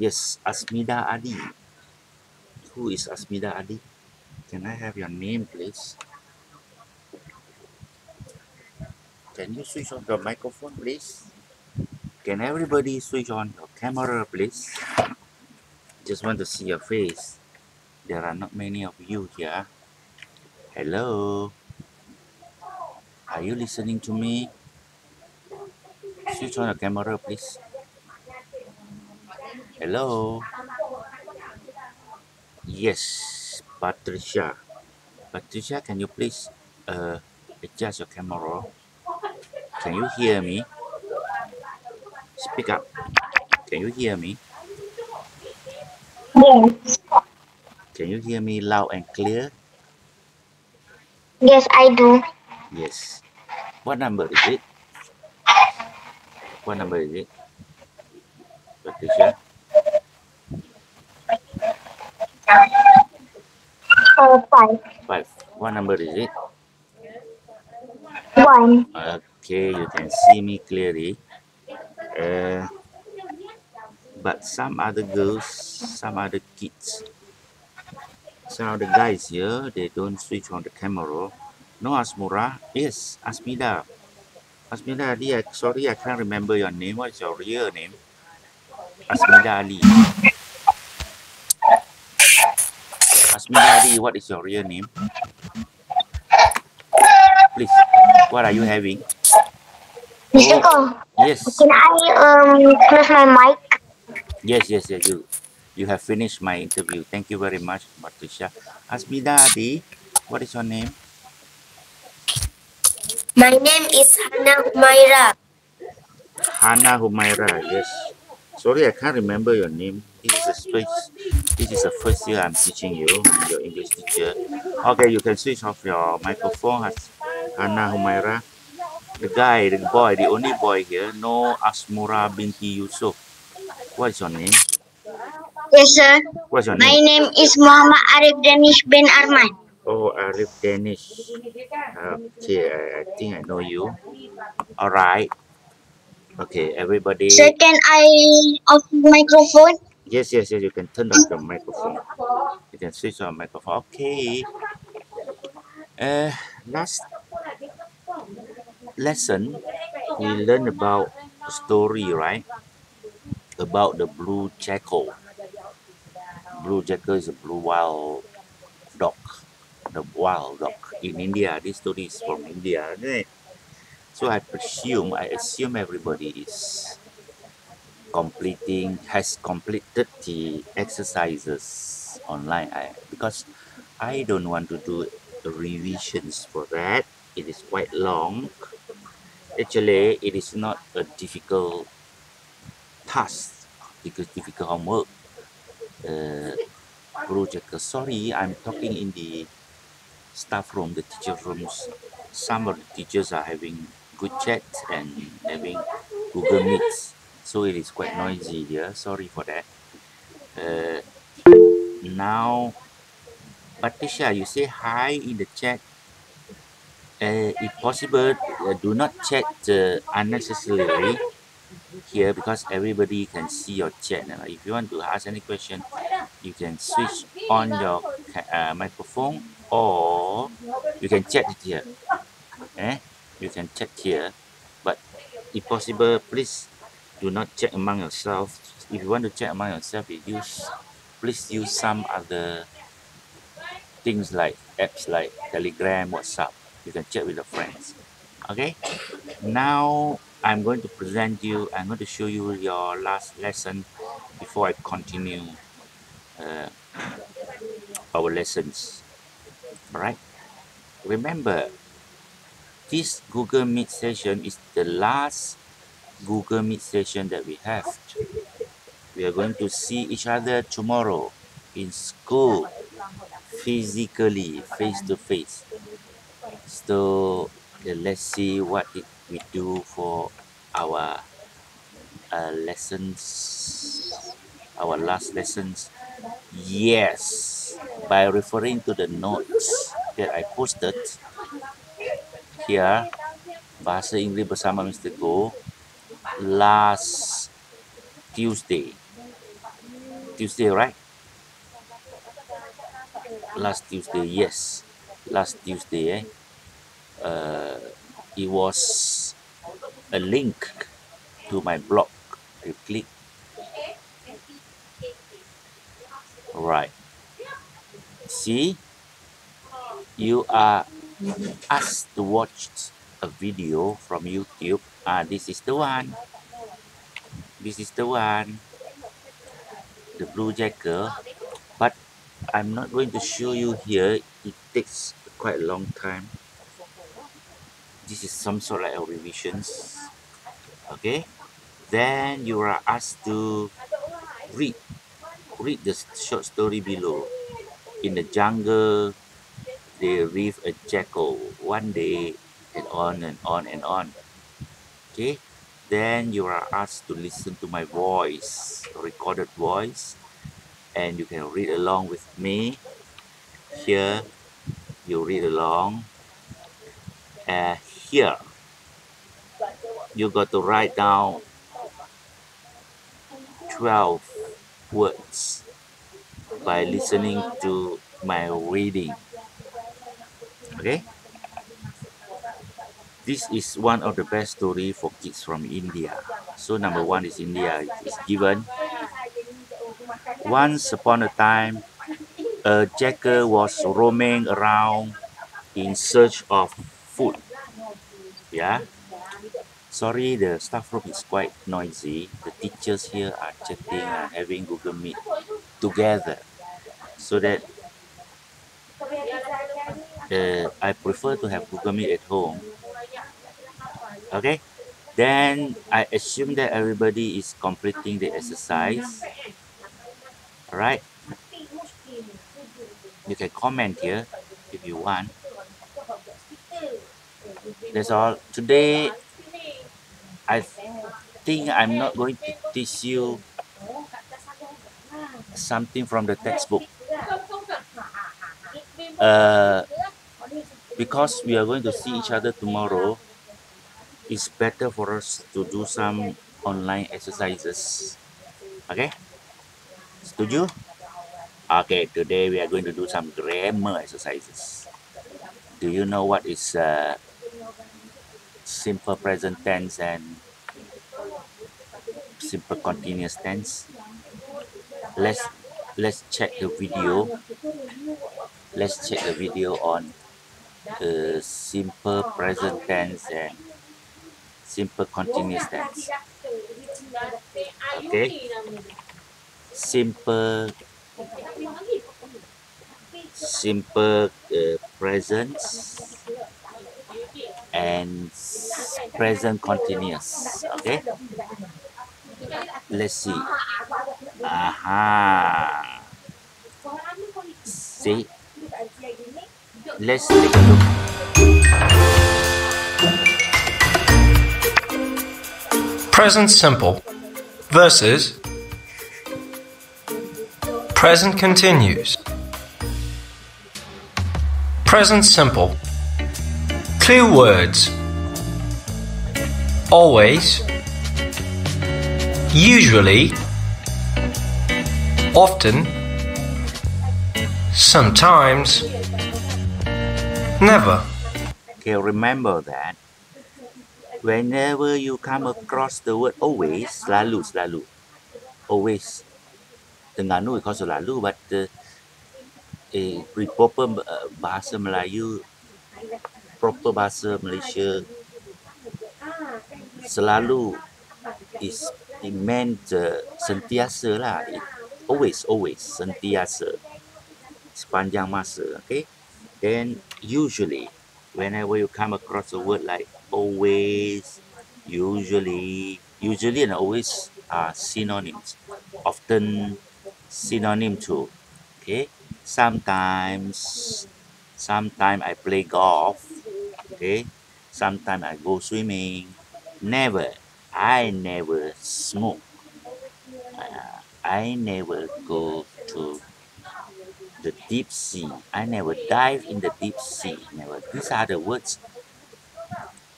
Yes, Asmida Adi. Who is Asmida Adi? Can I have your name, please? Can you switch on your microphone, please? Can everybody switch on your camera, please? Just want to see your face. There are not many of you here. Hello? Are you listening to me? Switch on your camera, please. Hello? Yes, Patricia. Patricia, can you please adjust your camera? Can you hear me? Speak up. Can you hear me? Yes, Can you hear me loud and clear? yes, I do. Yes. What number is it? What number is it, Patricia? Five. 5. What number is it? One. Okay, you can see me clearly. Uh, but some other girls, some other kids, some other guys here, they don't switch on the camera. No, Asmura. Yes, Asmida. Asmida Ali, sorry, I can't remember your name. What's your real name? Asmida Ali. Asmida Ali, what is your real name? Please, what are you having? Mr. Oh, Goh, yes. can I close my mic? Yes. You have finished my interview. Thank you very much, Patricia. Asmida Ali, what is your name? My name is Hana Humaira. Hana Humaira. Yes. Sorry, I can't remember your name. This is the first year I'm teaching you. I'm your English teacher. Okay, you can switch off your microphone, Hana Humaira. The boy, the only boy here, no Asmura binti Yusuf. What is your name? Yes, sir. What's your My name? name is Muhammad Arif Danish bin Arman. Oh, Arif Danish. Okay, I think I know you. All right. Okay, Sir, everybody. can I off microphone? Yes. You can turn off your microphone. You can switch on microphone. Okay. Last lesson we learned about a story, right? About the blue jackal. Blue jackal is a blue wild dog. The wild dog in India. This story is from India, right? So I assume everybody is has completed the exercises online. Because I don't want to do revisions for that. It is quite long. Actually, it is not a difficult task because difficult homework. Uh, Project. Sorry, I'm talking in the staff room, the teacher rooms. Some of the teachers are having good chat and having Google Meets, so it is quite noisy here. Sorry for that. Uh, Now, Patricia, you say hi in the chat. If possible, do not chat unnecessarily here because everybody can see your chat. If you want to ask any question, you can switch on your microphone or you can chat it here. Eh? You can chat here, but if possible, please do not chat among yourself. If you want to chat among yourself, please use some other things like apps like Telegram, WhatsApp. You can chat with your friends. Okay. Now I'm going to show you your last lesson before I continue uh, our lessons. All right. Remember, this Google Meet session is the last Google Meet session that we have. We are going to see each other tomorrow in school, physically, face to face. So let's see what did we do for our lessons, our last lessons. Yes, by referring to the notes that I posted here, Bahasa Inggeris bersama Mr Goh last Tuesday. Tuesday, right? Last Tuesday, yes. Last Tuesday, it was a link to my blog. You click, right? See, you are asked to watch a video from YouTube. This is the one. This is the one. The blue jacket. But I'm not going to show you here. It takes quite a long time. This is some sort of revisions. Okay. Then you are asked to read the short story below. In the jungle, they live a jackal one day, and on and on and on. Okay. Then you are asked to listen to my voice, recorded voice, and you can read along with me. Here, you read along. Here, you got to write down 12 words by listening to my reading. Okay. This is one of the best story for kids from India. So number one is India. It is given. Once upon a time, a jackal was roaming around in search of food. Yeah. Sorry, the staff room is quite noisy. The teachers here are chatting and having Google Meet together. So that I prefer to have Google Meet at home. Okay. Then I assume that everybody is completing the exercise. Alright. You can comment here if you want. That's all. Today, I think I'm not going to teach you something from the textbook. Because we are going to see each other tomorrow, it's better for us to do some online exercises. Okay? Setuju? Okay, today we are going to do some grammar exercises. Do you know what is simple present tense and simple continuous tense? Let's check the video. Let's check the video on simple present tense and simple continuous tense. Okay. Simple presence and present continuous. Okay. Let's see. Aha. See. Let's take a look. Present simple versus present continuous. Present simple. Clear words. Always. Usually. Often. Sometimes. Never. Okay, remember that whenever you come across the word always, selalu. Always. Terengganu we call selalu, but proper bahasa Melayu, proper bahasa Malaysia, selalu is it meant sentiasa lah. Always, sentiasa. Sepanjang masa, okay? Then usually, whenever you come across a word like always, usually and always are synonyms. Often synonym too. Okay. Sometimes I play golf. Okay. Sometimes I go swimming. I never smoke. I never go to the deep sea. I never dive in the deep sea. Never. These are the words.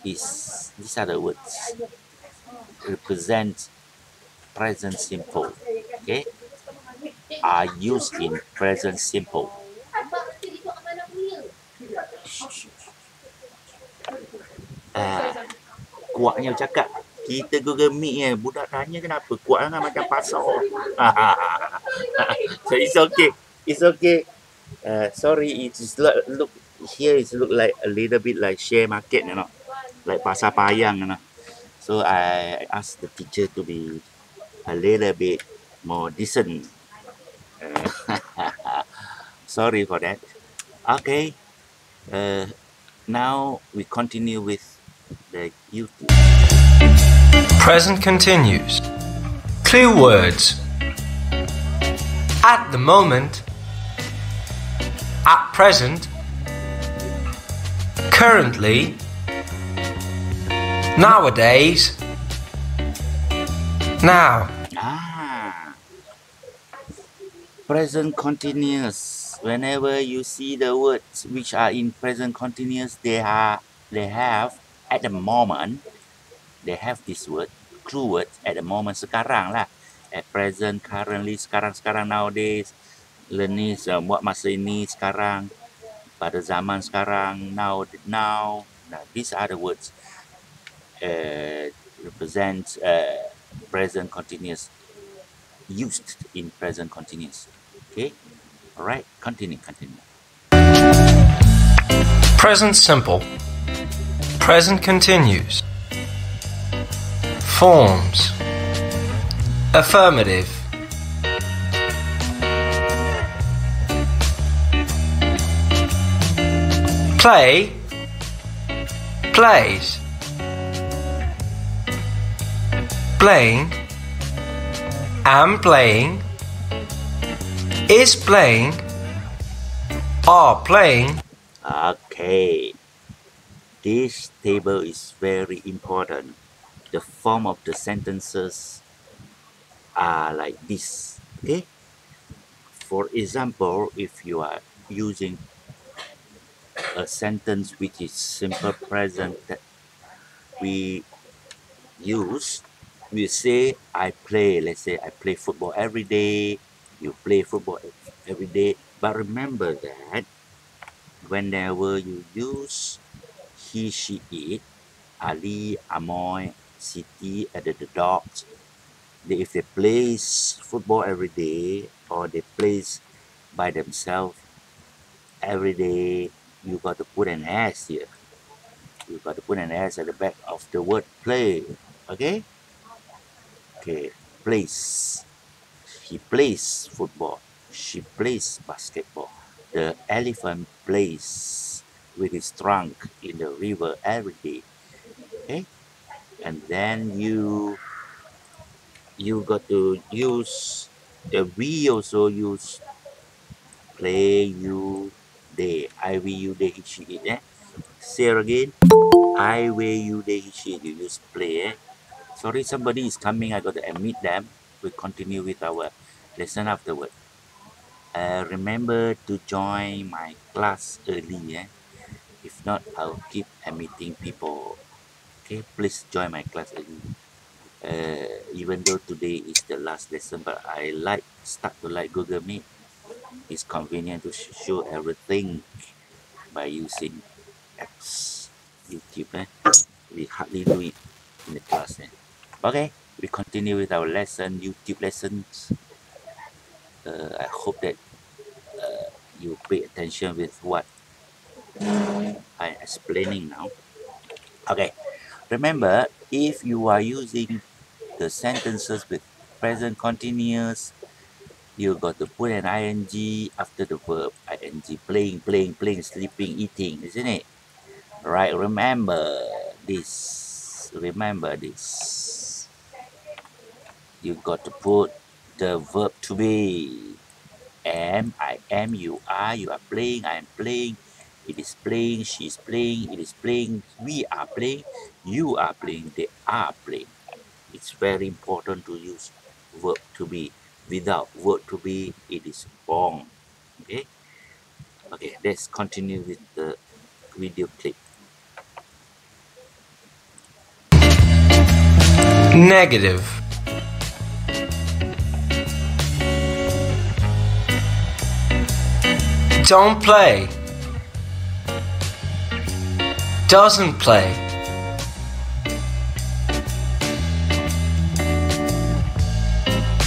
These are the words represent present simple. Okay. are used in present simple. Kuaknya cakap, kita Google Meet ni, budak tanya kenapa kuak sangat macam pasar. So it's okay. It's okay. Sorry, it's look here. It look like a little bit like share market, like pasar payang, So I asked the teacher to be a little bit more decent. Sorry for that. Okay. Now we continue with the YouTube. Present continues. Clue words. At the moment. At present. Currently. Nowadays. Now. Present continuous. Whenever you see the words which are in present continuous, they have at the moment. They have this word, clue word at the moment. Sekarang lah. At present, currently, sekarang nowadays. Learning buat masa ini sekarang. Pada zaman sekarang, now. Now these are the words represent present continuous, used in present continuous. Okay, all right, continue. Present simple. Present continues. Forms. Affirmative. Play. Plays. Playing. Am playing. Is playing. Are playing. Okay. This table is very important. The form of the sentences are like this. Okay. For example, if you are using a sentence which is simple present that we use, we say I play. Let's say I play football every day. You play football every day. But remember that whenever you use he, she, it, Ali, Amoy, Siti, and the dogs, if they play football every day or they play by themselves every day, you got to put an S here. You got to put an S at the back of the word play. Okay? Okay, plays. He plays football. She plays basketball. The elephant plays with his trunk in the river every day. Okay? And then you got to use we also use play, you, they. I, we, you, they, he, she, it. Say it again. I, we, you, they, he, she, it. You use play. Sorry, somebody is coming. I got to admit them. We continue with our lesson afterward. Remember to join my class early. If not, I'll keep admitting people. Okay, please join my class early. Even though today is the last lesson, but I start to like Google Meet. It's convenient to show everything by using apps, YouTube. We hardly do it in the class. Okay, we continue with our lesson, YouTube lessons. I hope that you pay attention with what I'm explaining now. Okay, remember, if you are using the sentences with present continuous, you got to put an ing after the verb. Ing, playing, sleeping, eating, isn't it? Right, remember this. You got to put the verb to be. Am, I am, you are playing, I am playing, it is playing, she is playing, it is playing, we are playing, you are playing, they are playing. It's very important to use verb to be. Without verb to be, it is wrong. Okay, let's continue with the video clip. Negative. Don't play. Doesn't play.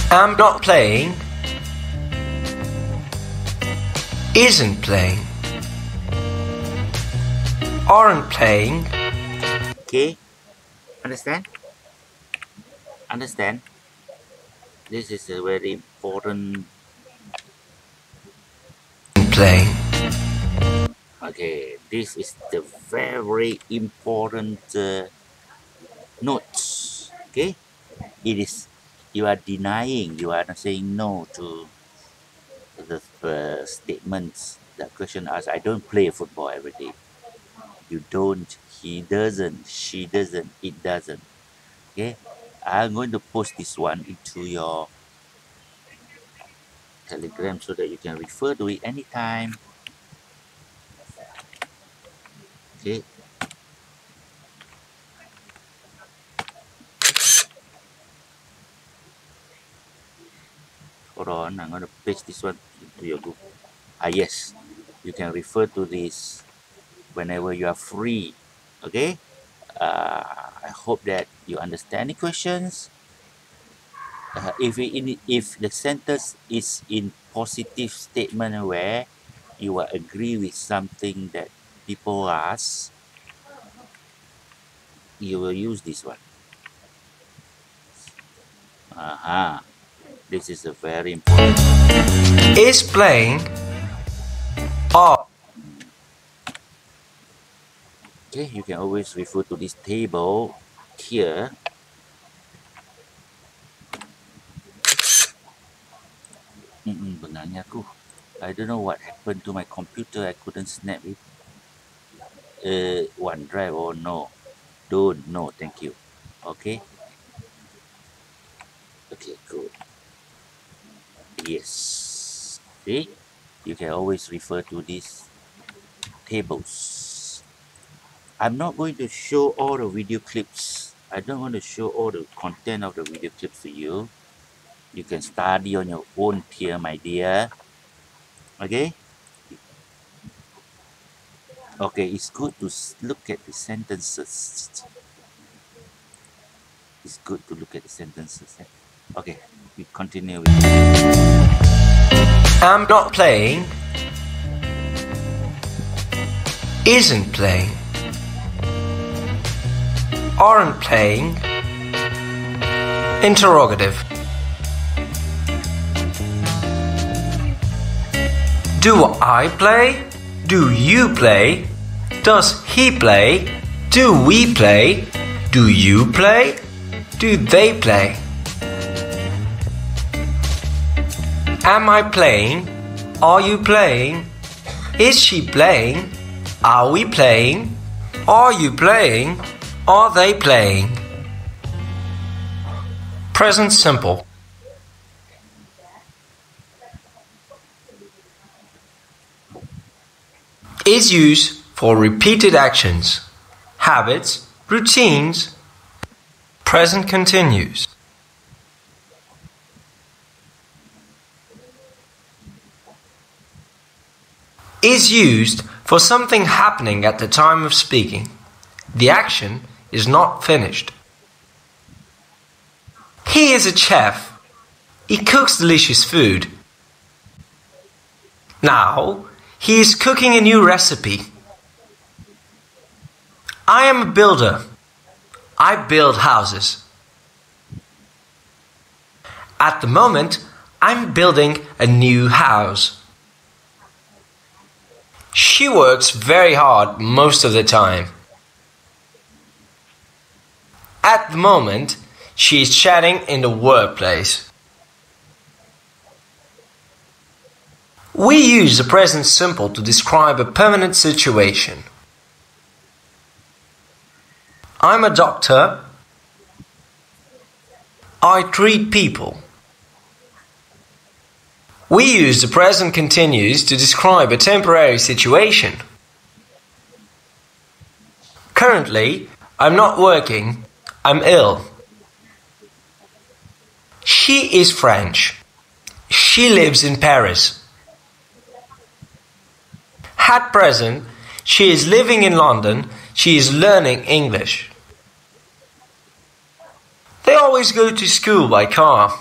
Am not playing. Isn't playing. Aren't playing. Okay, understand? Understand? This is a very important. Playing. Okay, this is the very important notes. Okay, it is. You are denying. You are not saying no to the statements. The question asks, I don't play football every day. You don't. He doesn't. She doesn't. It doesn't. Okay, I'm going to post this one into your Telegram so that you can refer to it anytime. Okay. Hold on, I'm going to paste this one into your group. Yes, you can refer to this whenever you are free. Okay. I hope that you understand the questions. If the sentence is in positive statement where you will agree with something that people ask, you will use this one. This is a very important. Is playing. Are. Okay, you can always refer to this table here. Benarnya aku, I don't know what happened to my computer. I couldn't snap it. OneDrive. Oh no, don't. No, thank you. Okay. Okay, good. Yes. See, you can always refer to these tables. I'm not going to show all the video clips. I don't want to show all the content of the video clips to you. You can study on your own here, my dear. Okay. Okay, it's good to look at the sentences. It's good to look at the sentences. Okay, we continue with. Am not playing. Isn't playing. Aren't playing. Interrogative. Do I play? Do you play? Does he play? Do we play? Do you play? Do they play? Am I playing? Are you playing? Is she playing? Are we playing? Are you playing? Are they playing? Present simple. Is used for repeated actions, habits, routines. Present continuous. Is used for something happening at the time of speaking. The action is not finished. He is a chef. He cooks delicious food. Now, he is cooking a new recipe. I am a builder. I build houses. At the moment, I'm building a new house. She works very hard most of the time. At the moment, she is chatting in the workplace. We use the present simple to describe a permanent situation. I'm a doctor. I treat people. We use the present continuous to describe a temporary situation. Currently, I'm not working. I'm ill. She is French. She lives in Paris. At present, she is living in London. She is learning English. They always go to school by car.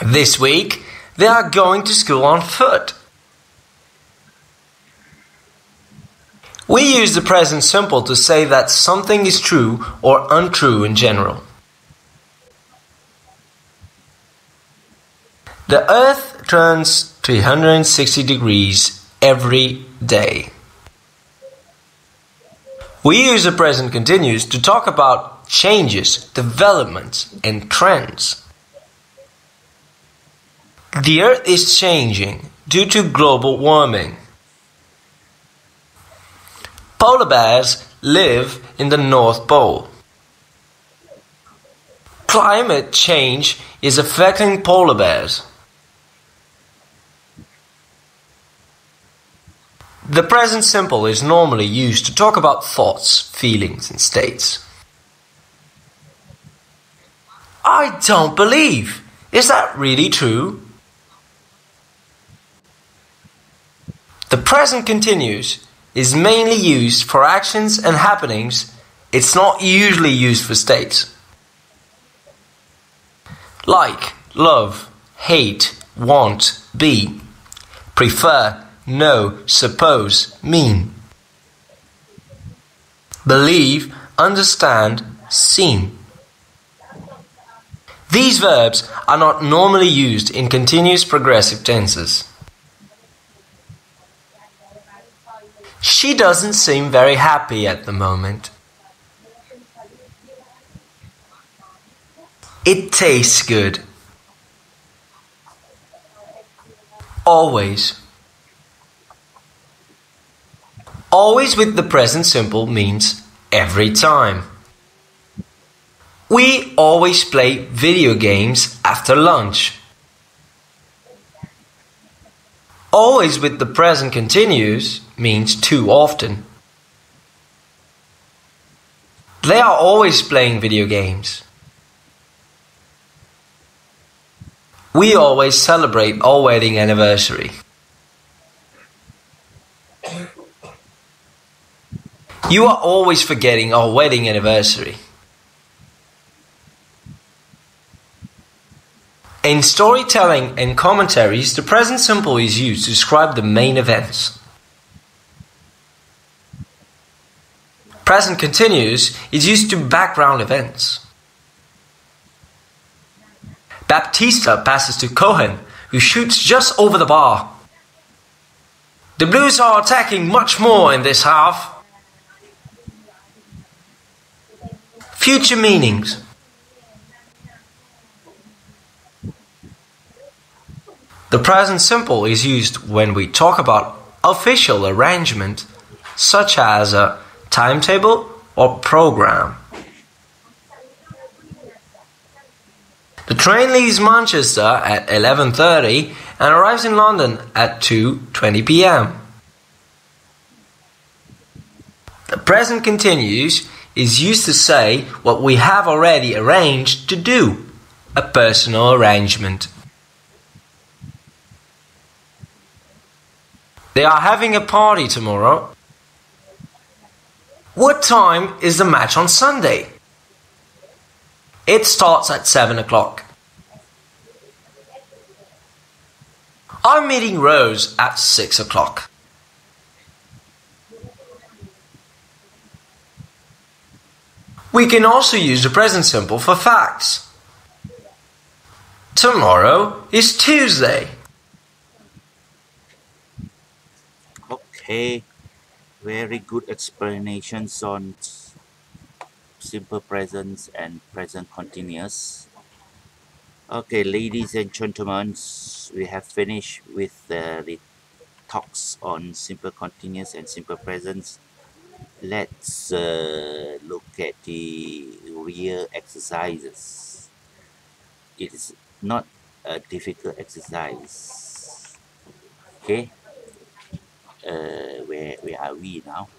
This week, they are going to school on foot. We use the present simple to say that something is true or untrue in general. The Earth turns 360 degrees every day. We use the present continuous to talk about changes, developments, and trends. The Earth is changing due to global warming. Polar bears live in the North Pole. Climate change is affecting polar bears. The present simple is normally used to talk about thoughts, feelings, and states. I don't believe. Is that really true? The present continuous is mainly used for actions and happenings. It's not usually used for states. Like, love, hate, want, be, prefer, know, suppose, mean. Believe, understand, seem. These verbs are not normally used in continuous progressive tenses. She doesn't seem very happy at the moment. It tastes good. Always. Always with the present simple means every time. We always play video games after lunch. Always with the present continuous means too often. They are always playing video games. We always celebrate our wedding anniversary. You are always forgetting our wedding anniversary. In storytelling and commentaries, the present simple is used to describe the main events. Present continuous is used to background events. Baptista passes to Cohen, who shoots just over the bar. The Blues are attacking much more in this half. Future meanings. The present simple is used when we talk about official arrangement, such as a timetable or program. The train leaves Manchester at 11:30 and arrives in London at 2:20 p.m. The present continuous is used to say what we have already arranged to do, a personal arrangement. They are having a party tomorrow. What time is the match on Sunday? It starts at 7 o'clock. I'm meeting Rose at 6 o'clock. We can also use the present simple for facts. Tomorrow is Tuesday. Okay, very good explanations on simple present and present continuous. Okay, ladies and gentlemen, we have finished with the talks on simple continuous and simple present. Let's look at the real exercises. It is not a difficult exercise. Okay, where are we now?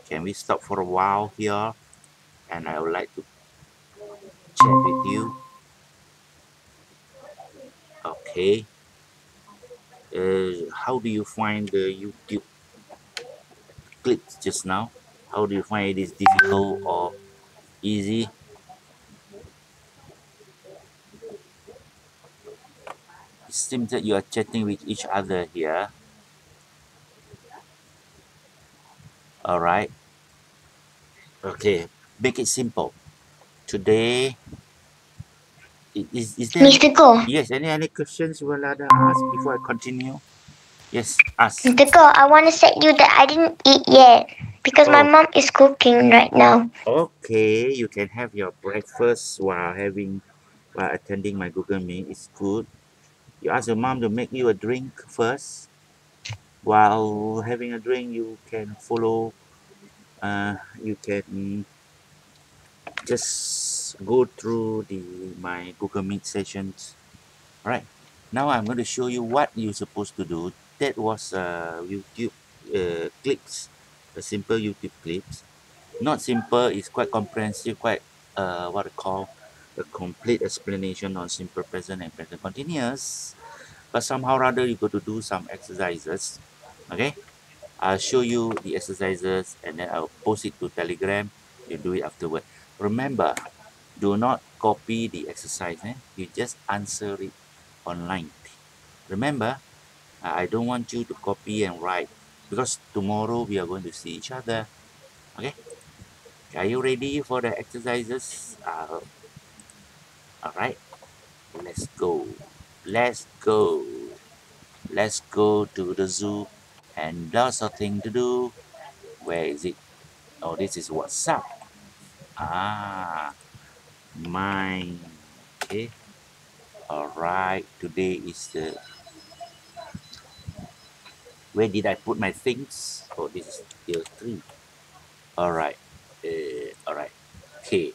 Can we stop for a while here? And I would like to chat with you. Okay. How do you find the YouTube clips just now? How do you find it is difficult or easy? It seems that you are chatting with each other here. All right. Okay. Make it simple. Today, is there any? Mr. Goh, Yes. Any questions you will ask before I continue? Yes. Ask. Mr. Goh, I want to say you that I didn't eat yet because my Oh. mom is cooking right now. Okay. You can have your breakfast while attending my Google Meet. It's good. You ask your mom to make you a drink first. While having a drink, you can follow. You can just go through the my Google Meet sessions. All right. Now I'm going to show you what you're supposed to do. That was YouTube clips, a simple YouTube clips. Not simple. It's quite comprehensive. Quite what I call a complete explanation on simple present and present continuous. But somehow or other you got to do some exercises. Okay. I'll show you the exercises and then I'll post it to Telegram. You do it afterward. Remember, do not copy the exercise. You just answer it online. Remember, I don't want you to copy and write because tomorrow we are going to see each other. Okay? Are you ready for the exercises? All right. Let's go. Let's go. Let's go to the zoo and lots of things to do. Where is it? Oh, this is WhatsApp. Ah, mine. Okay. All right. Today is the. Where did I put my things? Oh, this is year three. All right. All right. Okay.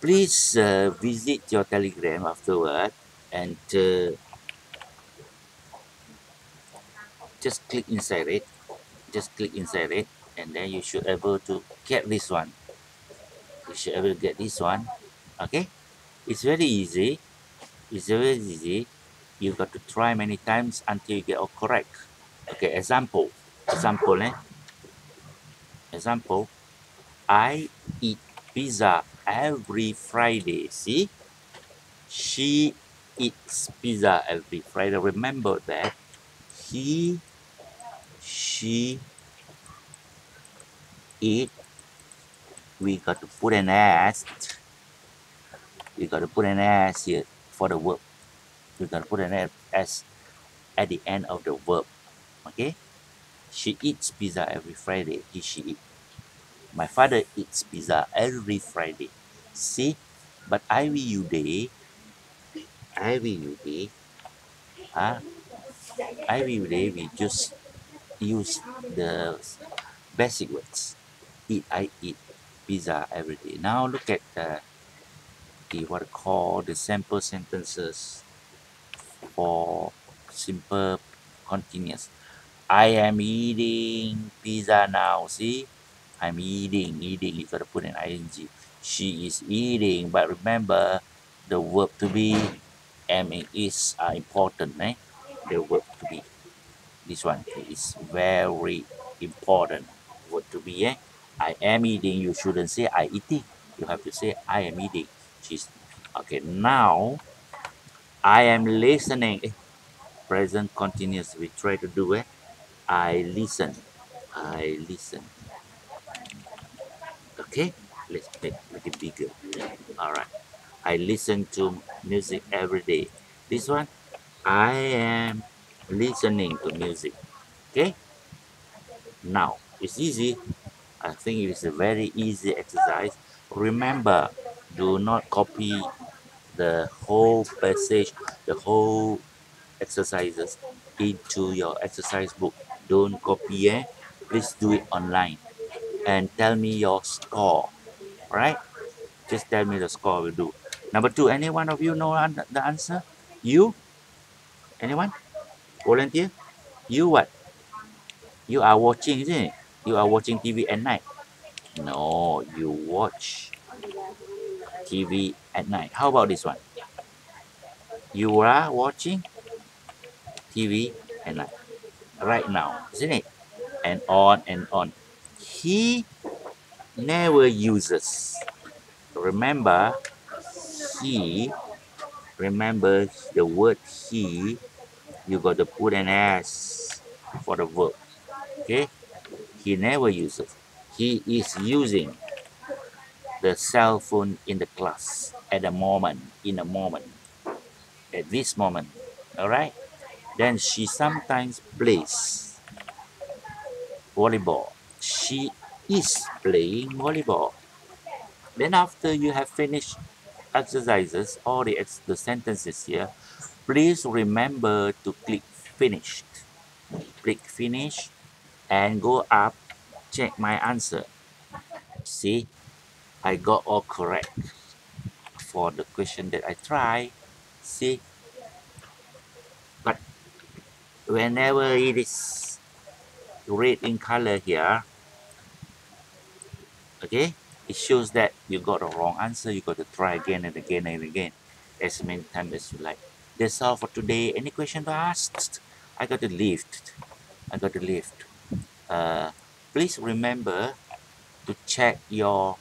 Please visit your Telegram afterward and just click inside it. Just click inside it, and then you should able to get this one. You should able to get this one. Okay. It's very easy. It's very easy. You got to try many times until you get all correct. Okay, example. Example, eh? Example. I eat pizza every Friday. See? She eats pizza every Friday. Remember that. He, she eat. We got to put an S. We got to put an S here for the verb. We got to put an S at the end of the verb. Okay? She eats pizza every Friday. He, she eat. My father eats pizza every Friday. See? But I will uh, we just use the basic words. I eat pizza every day. Now look at the what I call the sample sentences for simple continuous. I am eating pizza now. See? I'm eating. Eating, you gotta put an ing. She is eating, but remember the verb to be am and is are important, eh? The verb to be. This one is very important. Verb to be, eh? I am eating. You shouldn't say I eating. You have to say I am eating. She's okay. Now I am listening. Present continuous. We try to do it. I listen. I listen. Okay, let's make it bigger. All right. I listen to music every day. This one, I am listening to music. Okay. Now it's easy. I think it is a very easy exercise. Remember, do not copy the whole passage, the whole exercises into your exercise book. Don't copy, eh? Please do it online and tell me your score. All right? Just tell me the score will do. Number two, any one of you know the answer? You? Anyone? Volunteer? You what? You are watching, isn't it? You are watching TV at night. No, you watch TV at night. How about this one? You are watching TV and right now, isn't it? And on and on. He never uses. Remember, he, remember the word he, you got to put an S for the verb. Okay? He never uses. He is using the cell phone in the class at a moment, in a moment, at this moment. All right? Then she sometimes plays volleyball. She is playing volleyball. Then after you have finished exercises, all the sentences here, please remember to click finished. Click finish and go up, check my answer. See, I got all correct for the question that I try. See, but whenever it is red in color here, okay, it shows that you got a wrong answer. You got to try again and again and again, as many times as you like. That's all for today. Any question to ask? I got to leave. I got to leave. Uh, Please remember to check your.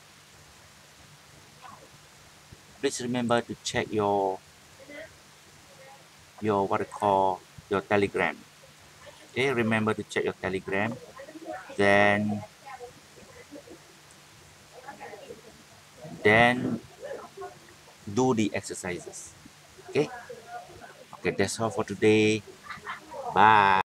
Please remember to check your what I call your Telegram. Okay, remember to check your Telegram. Then then do the exercises. Okay. Okay, that's all for today. Bye.